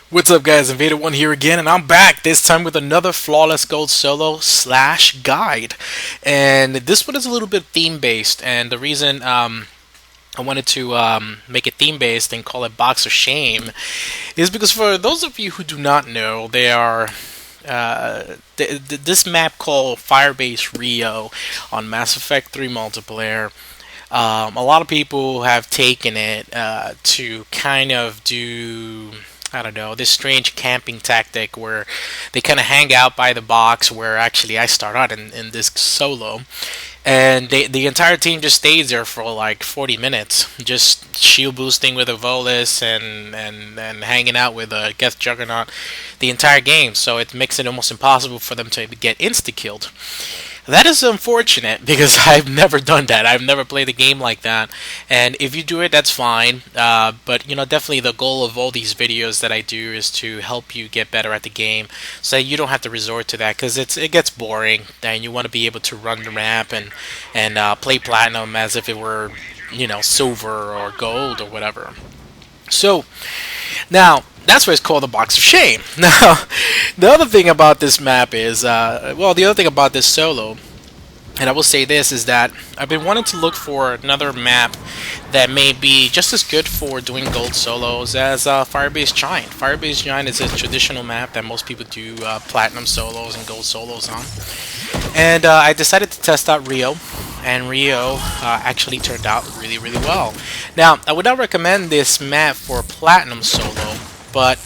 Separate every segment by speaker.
Speaker 1: What's up, guys? Invader1 here again, and I'm back this time with another Flawless Gold solo slash guide. And this one is a little bit theme based, and the reason I wanted to make it theme based and call it Box of Shame is because for those of you who do not know, they are. This map called Firebase Rio on Mass Effect 3 multiplayer. A lot of people have taken it to kind of do, I don't know, this strange camping tactic where they kind of hang out by the box where actually I start out in this solo. And the entire team just stays there for like 40 minutes, just shield boosting with a Volus and hanging out with a Geth Juggernaut the entire game. So it makes it almost impossible for them to get insta killed. That is unfortunate because I've never done that. I've never played a game like that. And if you do it, that's fine. But definitely the goal of all these videos that I do is to help you get better at the game, so you don't have to resort to that because it gets boring, and you want to be able to run the map and play platinum as if it were silver or gold or whatever. So now, that's why it's called the Box of Shame. Now, the other thing about this map is, the other thing about this solo, and I will say this, is that I've been wanting to look for another map that may be just as good for doing gold solos as Firebase Giant. Firebase Giant is a traditional map that most people do platinum solos and gold solos on. And I decided to test out Rio, and Rio actually turned out really, really well. Now, I would not recommend this map for platinum solo, but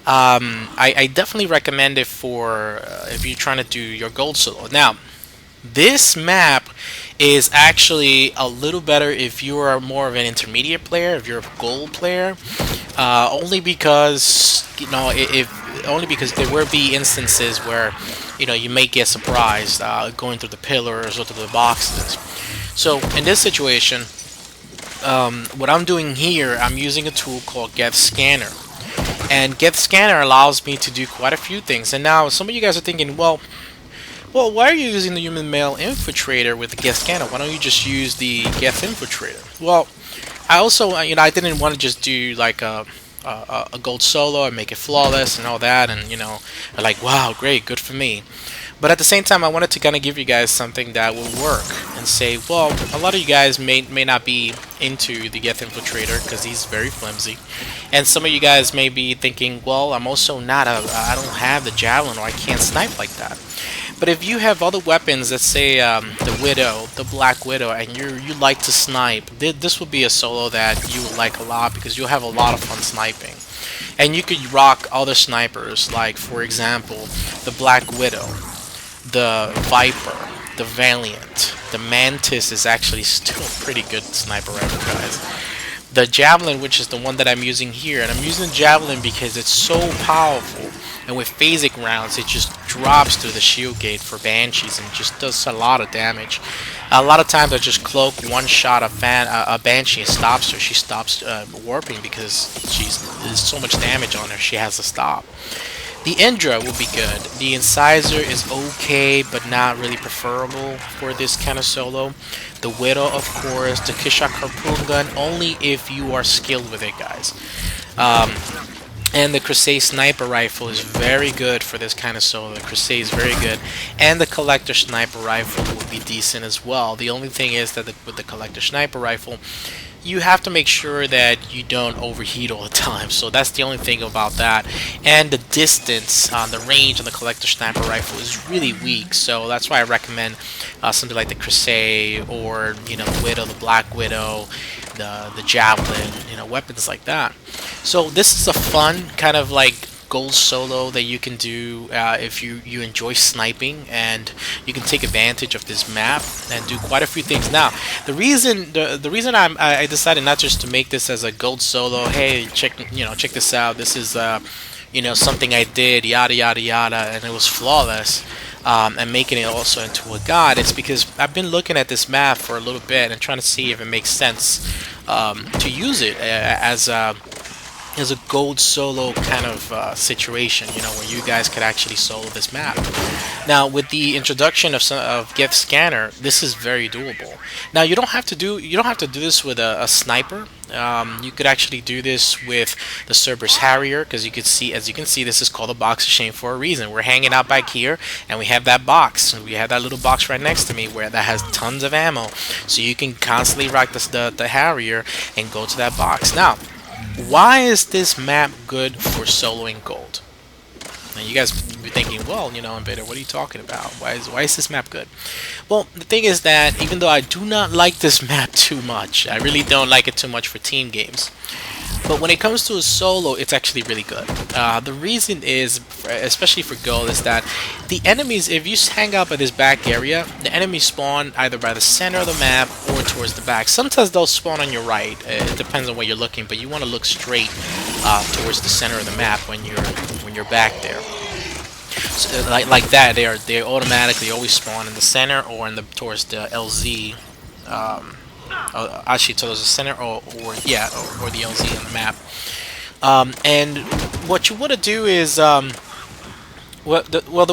Speaker 1: I definitely recommend it for if you're trying to do your gold solo. Now, this map is actually a little better if you are more of an intermediate player, if you're a gold player, only because there will be instances where you may get surprised going through the pillars or through the boxes. So in this situation, what I'm doing here, I'm using a tool called Geth Scanner. And Geth Scanner allows me to do quite a few things. And now some of you guys are thinking, well, why are you using the human male infiltrator with the Geth Scanner? Why don't you just use the Geth Infiltrator? Well, I also, I didn't want to just do like a gold solo and make it flawless and all that, and like, wow, great, good for me. But at the same time, I wanted to kind of give you guys something that will work and say, well, a lot of you guys may not be into the Geth Infiltrator because he's very flimsy. And some of you guys may be thinking, well, I'm also not I don't have the Javelin, or I can't snipe like that. But if you have other weapons, let's say the Widow, the Black Widow, and you like to snipe, this would be a solo that you would like a lot because you'll have a lot of fun sniping. And you could rock other snipers, like, for example, the Black Widow, the Viper, the Valiant. The Mantis is actually still a pretty good sniper rifle, guys. The Javelin, which is the one that I'm using here, and I'm using the Javelin because it's so powerful, and with phasic rounds it just drops through the shield gate for Banshees and just does a lot of damage. A lot of times I just cloak one shot a Banshee and stops her. She stops warping because there's so much damage on her, she has to stop. The Indra will be good. The Incisor is okay, but not really preferable for this kind of solo. The Widow, of course. The Kishak Harpoon Gun, only if you are skilled with it, guys. And the Crusade Sniper Rifle is very good for this kind of solo. The Crusade is very good. And the Collector Sniper Rifle will be decent as well. The only thing is that with the Collector Sniper Rifle, you have to make sure that you don't overheat all the time. So that's the only thing about that. And the distance on the range on the Collector Sniper Rifle is really weak. So that's why I recommend something like the Crusade or the Widow, the Black Widow, the Javelin, weapons like that. So this is a fun kind of like gold solo that you can do if you enjoy sniping, and you can take advantage of this map and do quite a few things. Now, the reason I decided not just to make this as a gold solo, hey, check this out, this is something I did, yada yada yada, and it was flawless, and making it also into a god, it's because I've been looking at this map for a little bit and trying to see if it makes sense to use it as is a gold solo kind of situation, you know, where you guys could actually solo this map. Now, with the introduction of Get Scanner, this is very doable. Now, you don't have to do this with a sniper. You could actually do this with the Cerberus Harrier, because you could see, as you can see, this is called a box of shame for a reason. We're hanging out back here, and we have that box. We have that little box right next to me where that has tons of ammo, so you can constantly rock the Harrier and go to that box. Now, why is this map good for soloing gold? And you guys be thinking, well, you know, Invader, what are you talking about? Why is this map good? Well, the thing is that even though I do not like this map too much, I really don't like it too much for team games. But when it comes to a solo, it's actually really good. The reason is, especially for gold, is that the enemies, if you hang out by this back area, the enemies spawn either by the center of the map or towards the back. Sometimes they'll spawn on your right. It depends on where you're looking, but you want to look straight towards the center of the map when you're back there. So, like that, they automatically always spawn in the center or towards the LZ. Actually towards the center or the LZ on the map. And what you want to do is the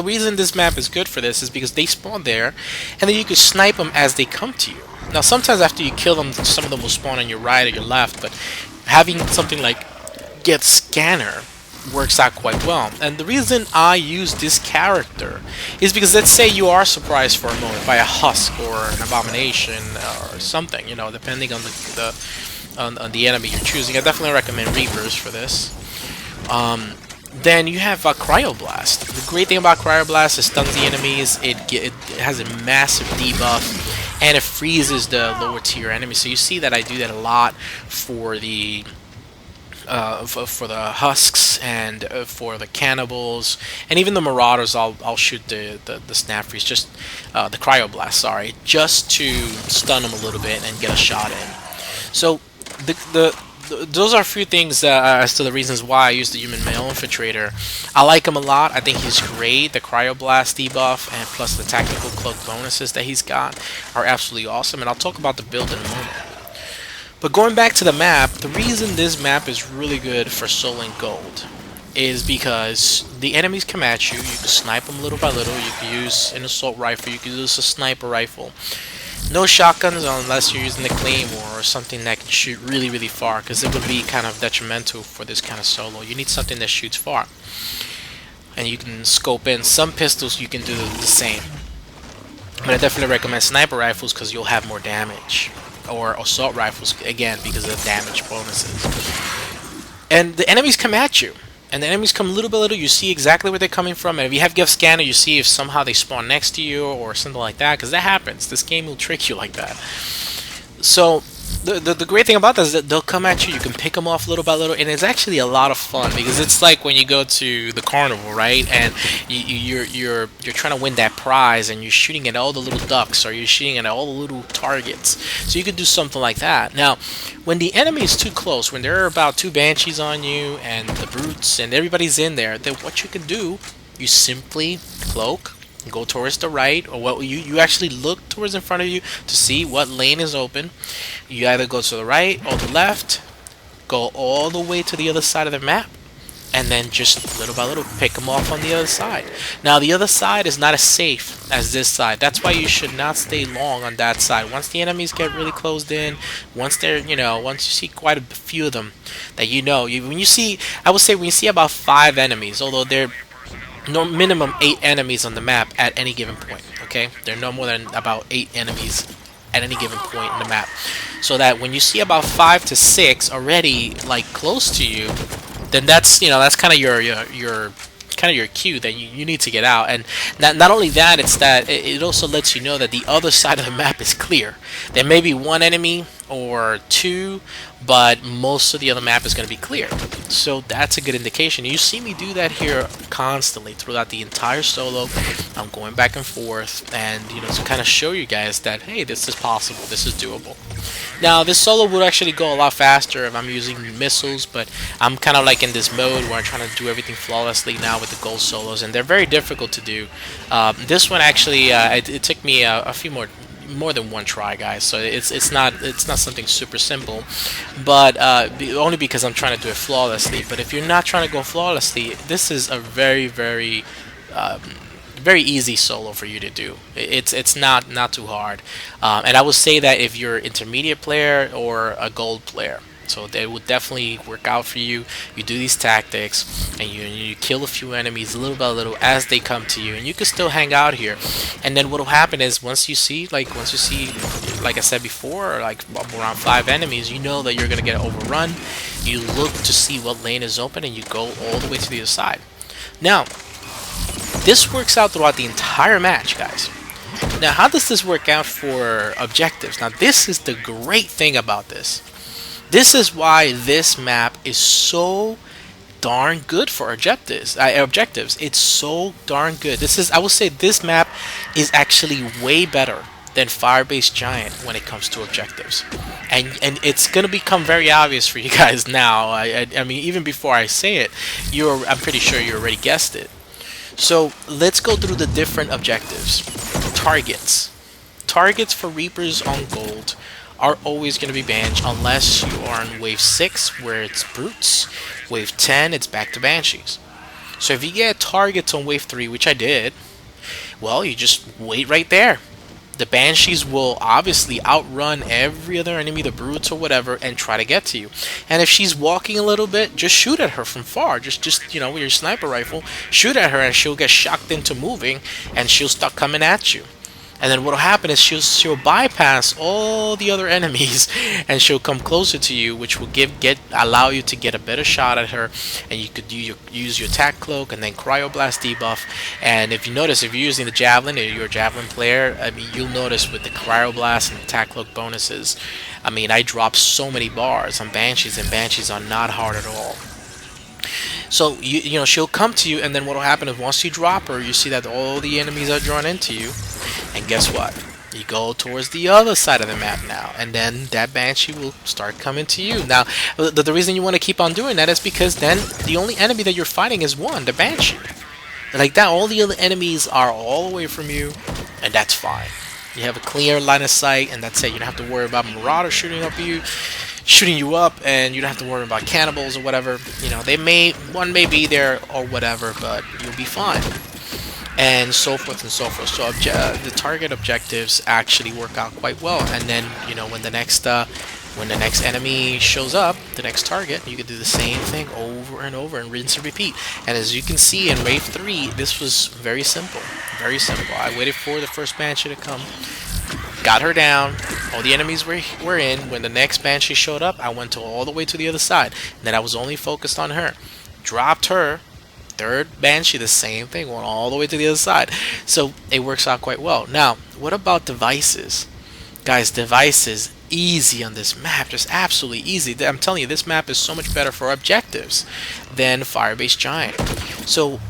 Speaker 1: reason this map is good for this is because they spawn there, and then you can snipe them as they come to you. Now, sometimes after you kill them, some of them will spawn on your right or your left, but having something like Get Scanner works out quite well. And the reason I use this character is because, let's say you are surprised for a moment by a husk or an abomination or something, you know, depending on the enemy you're choosing. I definitely recommend Reavers for this. Then you have Cryoblast. The great thing about Cryoblast is stuns the enemies. It has a massive debuff, and it freezes the lower tier enemies. So you see that I do that a lot for the husks and for the cannibals, and even the marauders. I'll shoot the snap freeze, just the cryoblast, sorry, just to stun them a little bit and get a shot in. So those are a few things as to the reasons why I use the human male infiltrator. I like him a lot. I think he's great. The cryoblast debuff and plus the tactical cloak bonuses that he's got are absolutely awesome, and I'll talk about the build in a moment. But going back to the map, the reason this map is really good for soloing gold is because the enemies come at you. You can snipe them little by little. You can use an assault rifle. You can use a sniper rifle. No shotguns unless you're using the Claymore or something that can shoot really, really far, because it would be kind of detrimental for this kind of solo. You need something that shoots far. And you can scope in. Some pistols you can do the same. But I definitely recommend sniper rifles because you'll have more damage. Or assault rifles, again, because of the damage bonuses. And the enemies come at you. And the enemies come little by little. You see exactly where they're coming from. And if you have Gift Scanner, you see if somehow they spawn next to you or something like that. Because that happens. This game will trick you like that. So the great thing about this is that they'll come at you. You can pick them off little by little, and it's actually a lot of fun because it's like when you go to the carnival, right? And you're trying to win that prize, and you're shooting at all the little ducks, or you're shooting at all the little targets. So you could do something like that. Now, when the enemy is too close, when there are about 2 banshees on you and the brutes and everybody's in there, then what you can do, you simply cloak. Go towards the right, or what you actually look towards in front of you to see what lane is open. You either go to the right or the left, go all the way to the other side of the map, and then just little by little pick them off on the other side. Now, the other side is not as safe as this side. That's why you should not stay long on that side. Once the enemies get really closed in, once they're, once you see quite a few of them, that when you see, I would say when you see about 5 enemies, although they're minimum 8 enemies on the map at any given point. Okay, there are no more than about 8 enemies at any given point in the map. So that when you see about 5 to 6 already like close to you, then that's that's kind of your cue that you need to get out. And not only that, it's that it also lets you know that the other side of the map is clear. There may be 1 enemy or 2, but most of the other map is going to be clear. So that's a good indication. You see me do that here constantly throughout the entire solo. I'm going back and forth, and to kind of show you guys that, hey, this is possible, this is doable. Now, this solo would actually go a lot faster if I'm using missiles, but I'm kind of like in this mode where I'm trying to do everything flawlessly now with the gold solos, and they're very difficult to do. This one actually, it took me a few more more than one try, guys. So it's not something super simple, but only because I'm trying to do it flawlessly. But if you're not trying to go flawlessly, this is a very easy solo for you to do. It's not too hard, and I would say that if you're an intermediate player or a gold player, so they would definitely work out for you. You do these tactics, and you kill a few enemies little by little as they come to you, and you can still hang out here. And then what'll happen is once you see, like I said before, like around 5 enemies, you know that you're gonna get overrun. You look to see what lane is open, and you go all the way to the other side. Now, this works out throughout the entire match, guys. Now, how does this work out for objectives? Now, this is the great thing about this. This is why this map is so darn good for objectives. It's so darn good. I will say this map is actually way better than Firebase Giant when it comes to objectives. And it's gonna become very obvious for you guys now. I mean, even before I say it, I'm pretty sure you already guessed it. So let's go through the different objectives. Targets. Targets for Reapers on Gold are always going to be Banshee unless you are on wave 6 where it's Brutes. Wave 10 it's back to Banshees. So if you get targets on wave 3, which I did, well, you just wait right there. The Banshees will obviously outrun every other enemy, the Brutes or whatever, and try to get to you. And if she's walking a little bit, just shoot at her from far. Just with your sniper rifle, shoot at her and she'll get shocked into moving and she'll start coming at you. And then what'll happen is she'll bypass all the other enemies and she'll come closer to you, which will allow you to get a better shot at her. And you could use your attack cloak and then cryoblast debuff. And if you notice, if you're using the Javelin or you're a Javelin player, I mean, you'll notice with the cryoblast and attack cloak bonuses, I mean, I dropped so many bars on Banshees, and Banshees are not hard at all. So she'll come to you, and then what'll happen is once you drop her, you see that all the enemies are drawn into you, and guess what? You go towards the other side of the map now, and then that Banshee will start coming to you. Now, the reason you want to keep on doing that is because then the only enemy that you're fighting is the Banshee. Like that, all the other enemies are all away from you, and that's fine. You have a clear line of sight, and that's it. You don't have to worry about Marauders shooting you up, and you don't have to worry about cannibals or whatever. One may be there or whatever, but you'll be fine, and so forth and so forth. So the target objectives actually work out quite well. And then when the next enemy shows up, the next target, you can do the same thing over and over and rinse and repeat. And as you can see in wave 3, this was very simple. Very simple. I waited for the first Banshee to come, got her down, all the enemies were in. When the next Banshee showed up, I went all the way to the other side. And then I was only focused on her. Dropped her. Third Banshee, the same thing, went all the way to the other side. So it works out quite well. Now, what about devices? Guys, devices, easy on this map. Just absolutely easy. I'm telling you, this map is so much better for objectives than Firebase Giant. So,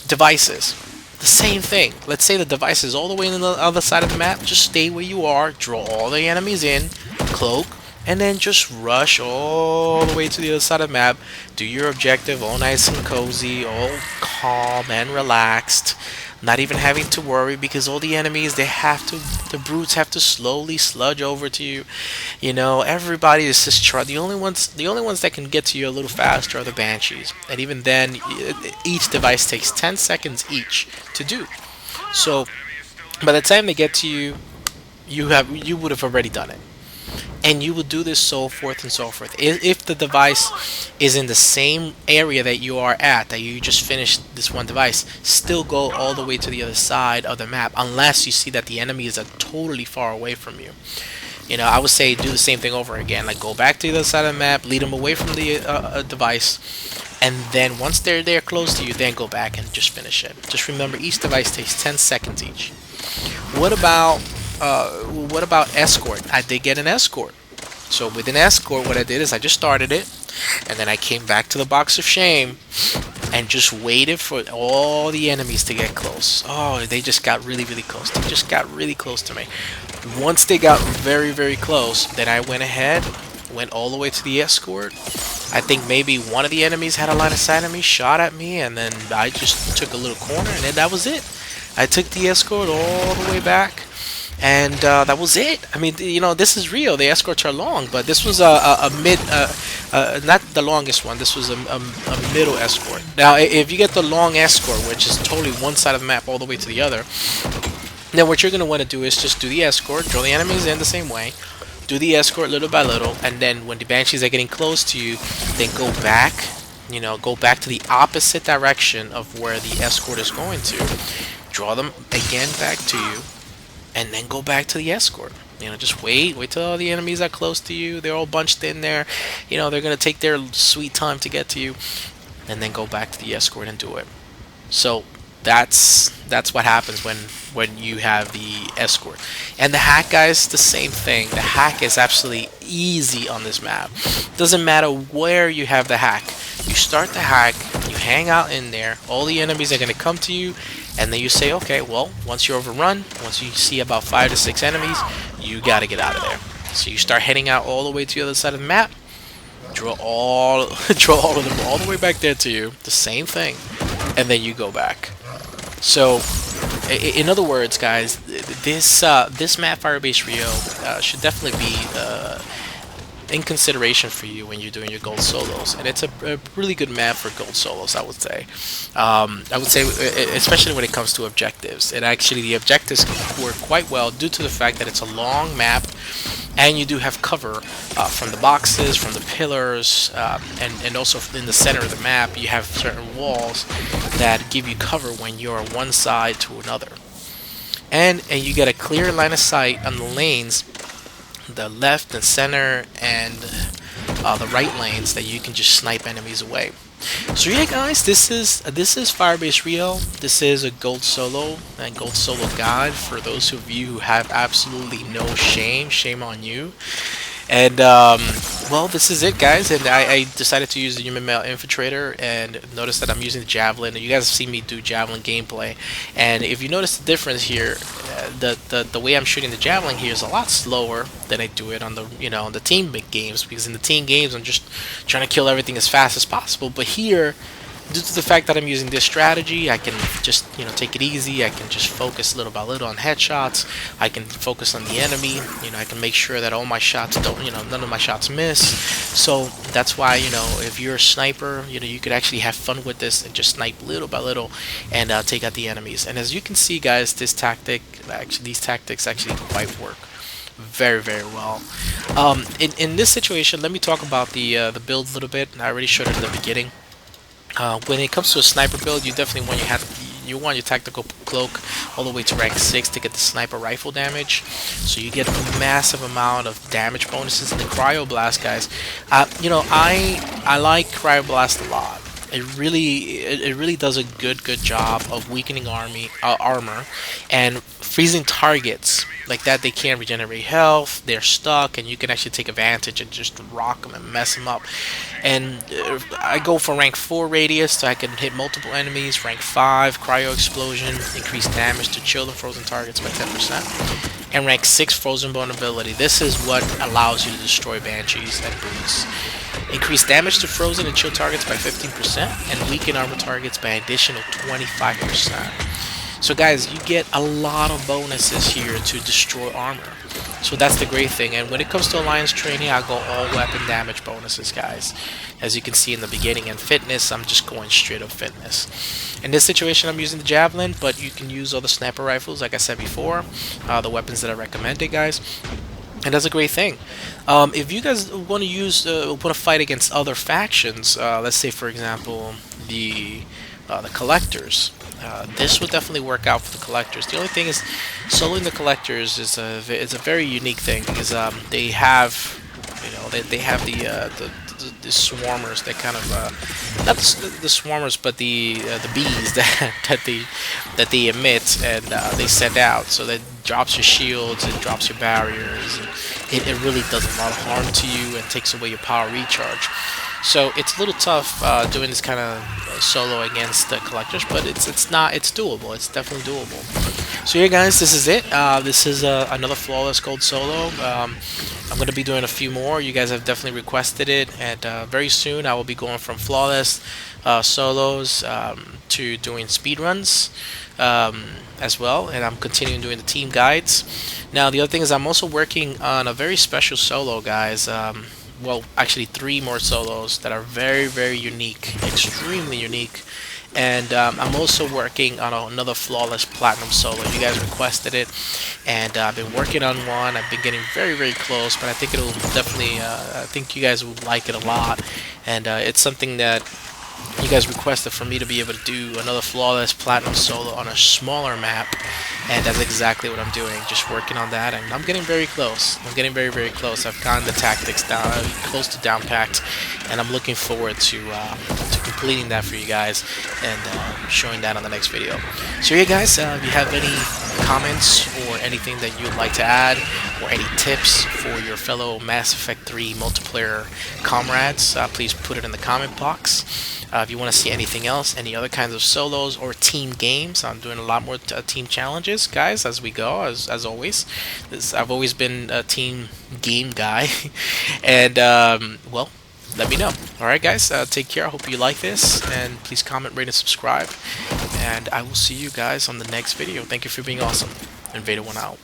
Speaker 1: devices. The same thing. Let's say the device is all the way on the other side of the map. Just stay where you are, draw all the enemies in, cloak, and then just rush all the way to the other side of the map. Do your objective all nice and cozy, all calm and relaxed. Not even having to worry because all the enemies, the Brutes have to slowly sludge over to you. Everybody is just the only ones that can get to you a little faster are the Banshees. And even then, each device takes 10 seconds each to do. So by the time they get to you, you would have already done it. And you will do this so forth and so forth. If the device is in the same area that you are at, that you just finished this one device, still go all the way to the other side of the map, unless you see that the enemy is totally far away from you. I would say do the same thing over again. Like go back to the other side of the map, lead them away from the device, and then once they're there close to you, then go back and just finish it. Just remember, each device takes 10 seconds each. What about Escort? I did get an Escort. So with an Escort, what I did is I just started it, and then I came back to the Box of Shame and just waited for all the enemies to get close. Oh, they just got really, really close. They just got really close to me. Once they got very, very close, then I went ahead, went all the way to the Escort. I think maybe one of the enemies had a line of sight on me, shot at me, and then I just took a little corner, and then that was it. I took the Escort all the way back, And that was it. I mean, this is Rio. The escorts are long, but this was a mid, not the longest one. This was a middle escort. Now, if you get the long escort, which is totally one side of the map all the way to the other, then what you're going to want to do is just do the escort, draw the enemies in the same way, do the escort little by little, and then when the Banshees are getting close to you, then go back, go back to the opposite direction of where the escort is going to, draw them again back to you, and then go back to the escort. Just wait till all the enemies are close to you, they're all bunched in there, they're going to take their sweet time to get to you, and then go back to the escort and do it. So that's what happens when you have the escort. And the hack, guys, the same thing. The hack is absolutely easy on this map. Doesn't matter where you have the hack. You start the hack, you hang out in there, all the enemies are going to come to you, and then you say, okay, well, once you're overrun, once you see about 5 to 6 enemies, you got to get out of there. So you start heading out all the way to the other side of the map, draw all of them all the way back there to you, the same thing, and then you go back. So, in other words, guys, this map, Firebase Rio, should definitely be in consideration for you when you're doing your gold solos, and it's a really good map for gold solos, I would say. Especially when it comes to objectives. And actually, the objectives work quite well due to the fact that it's a long map, and you do have cover from the boxes, from the pillars, and also in the center of the map, you have certain walls that give you cover when you're on one side to another. And you get a clear line of sight on the lanes, the left and center and the right lanes, that you can just snipe enemies away. So yeah, guys, this is Firebase Rio. This is a gold solo and gold solo guide for those of you who have absolutely no shame. Shame on you. And well, this is it, guys. And I decided to use the human male infiltrator, and notice that I'm using the Javelin. You guys have seen me do Javelin gameplay, and if you notice the difference here, the way I'm shooting the Javelin here is a lot slower than I do it on the on the team games, because in the team games I'm just trying to kill everything as fast as possible. But here, due to the fact that I'm using this strategy, I can just take it easy. I can just focus little by little on headshots. I can focus on the enemy. I can make sure that all my shots don't none of my shots miss. So that's why if you're a sniper, you could actually have fun with this and just snipe little by little and take out the enemies. And as you can see, guys, these tactics actually quite work very, very well. In this situation, let me talk about the build a little bit. I already showed it in the beginning. When it comes to a sniper build, you definitely want your tactical cloak all the way to rank 6 to get the sniper rifle damage. So you get a massive amount of damage bonuses. In the cryoblast, guys, I like cryoblast a lot. It really does a good job of weakening armor and freezing targets like that. They can't regenerate health, they're stuck, and you can actually take advantage and just rock them and mess them up. And I go for rank 4 radius, so I can hit multiple enemies. Rank 5 cryo explosion, increase damage to chilled and frozen targets by 10%. And rank 6 frozen vulnerability. This is what allows you to destroy banshees and boots. Increase damage to frozen and chill targets by 15%, and weaken armor targets by an additional 25%. So guys, you get a lot of bonuses here to destroy armor. So that's the great thing. And when it comes to alliance training, I go all weapon damage bonuses, guys. As you can see in the beginning. And fitness, I'm just going straight up fitness. In this situation, I'm using the Javelin, but you can use all the sniper rifles, like I said before, the weapons that I recommended, guys. And that's a great thing. If you guys want to want to fight against other factions, let's say for example the collectors, this would definitely work out for the collectors. The only thing is, soloing the collectors is a very unique thing, because they have they have the swarmers that kind of not the swarmers, but the bees that they emit and they send out. So that drops your shields, it drops your barriers, and it really does a lot of harm to you and takes away your power recharge. So it's a little tough doing this kind of solo against the collectors, but it's doable. It's definitely doable. So yeah, guys, this is it. This is another Flawless Gold solo. I'm going to be doing a few more. You guys have definitely requested it, and very soon I will be going from Flawless solos to doing speedruns as well, and I'm continuing doing the team guides. Now, the other thing is I'm also working on a very special solo, guys. Well, actually, three more solos that are very, very unique, extremely unique. And I'm also working on another Flawless Platinum solo. You guys requested it, and I've been working on one. I've been getting very, very close, but I think it'll definitely, I think you guys would like it a lot. And it's something that you guys requested for me to be able to do another Flawless Platinum solo on a smaller map, and that's exactly what I'm doing, just working on that, and I'm getting very close. I'm getting very, very close. I've gotten the tactics down, close to down packed, and I'm looking forward to completing that for you guys and showing that on the next video. So yeah, guys, if you have any comments or anything that you'd like to add, or any tips for your fellow Mass Effect 3 multiplayer comrades, please put it in the comment box. If you want to see anything else, any other kinds of solos or team games, I'm doing a lot more team challenges, guys, as we go, as always. I've always been a team game guy. And, well, let me know. Alright, guys, take care. I hope you like this, and please comment, rate, and subscribe. And I will see you guys on the next video. Thank you for being awesome. Invader 1 out.